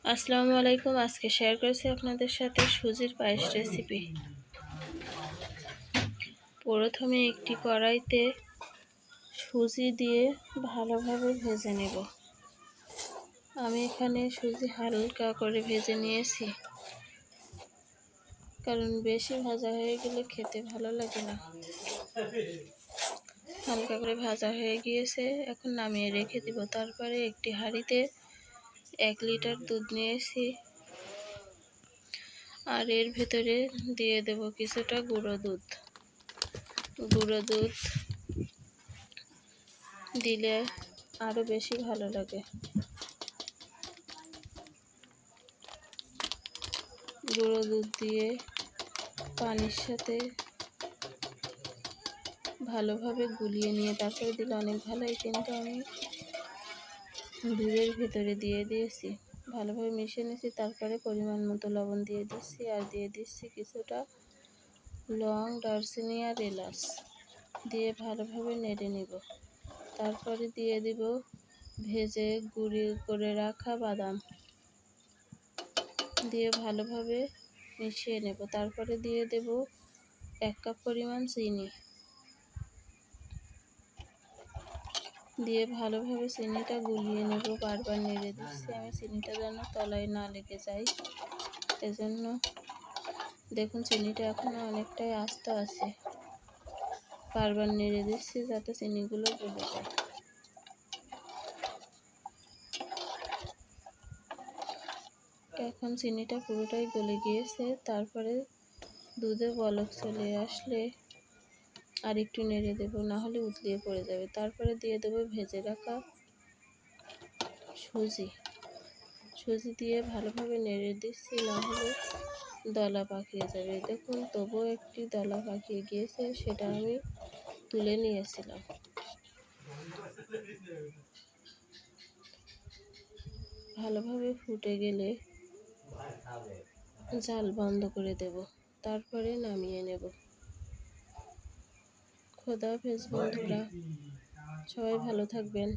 আসসালামু আলাইকুম। আজকে শেয়ার করেছি আপনাদের সাথে সুজির পায়েস রেসিপি। প্রথমে একটি কড়াইতে সুজি দিয়ে ভালোভাবে ভেজে নেব। আমি এখানে সুজি হালকা করে ভেজে নিয়েছি, কারণ বেশি ভাজা হয়ে গেলে খেতে ভালো লাগে না। হালকা করে ভাজা হয়ে গিয়েছে, এখন নামিয়ে রেখে দিব। তারপরে একটি হাঁড়িতে 1 লিটার দুধ নিয়েছি, আর এর ভেতরে দিয়ে দেব কিছুটা গুঁড়ো দুধ। গুঁড়ো দুধ দিলে আরো বেশি ভালো লাগে। গুঁড়ো দুধ দিয়ে পানির সাথে ভালোভাবে গুলিয়ে নিয়ে তারপরে দিলে অনেক ভালোই, কিন্তু আমি দুধের ভেতরে দিয়ে দিয়েছি, ভালোভাবে মিশিয়ে নিয়েছি। তারপরে পরিমাণ মতো লবণ দিয়ে দিচ্ছি, আর দিয়ে দিচ্ছি কিছুটা লং, দারচিনি আর এলাচ দিয়ে ভালোভাবে নেড়ে নেব। তারপরে দিয়ে দিব ভেজে গুঁড়ি করে রাখা বাদাম দিয়ে ভালোভাবে মিশিয়ে নেব। তারপরে দিয়ে দেব 1 কাপ পরিমাণ চিনি দিয়ে ভালোভাবে চিনিটা গুলিয়ে নেব। বারবার নেড়ে দিচ্ছি আমি, চিনিটা যেন তলায় না লেগে যায়। এজন্য দেখুন চিনিটা এখনো অনেকটাই আস্ত আছে, বারবার নেড়ে দিচ্ছি যাতে চিনিগুলো গলে যায়। এখন চিনিটা পুরোটাই গলে গিয়েছে। তারপরে দুধে বলক চলে আসলে আর একটু নেড়ে দেব, না হলে উতলিয়ে পড়ে যাবে। তারপরে দিয়ে দেব ভেজে রাখা সুজি দিয়ে ভালোভাবে নেড়ে দিচ্ছি, না হলে দলা পাকিয়ে যাবে। দেখুন তবুও একটি দলা পাকিয়ে গিয়েছে, সেটা আমি তুলে নিয়েছিলাম। ভালোভাবে ফুটে গেলে জাল বন্ধ করে দেব, তারপরে নামিয়ে নেব। খোদা হাফেজ বন্ধুরা, সবাই ভালো থাকবেন।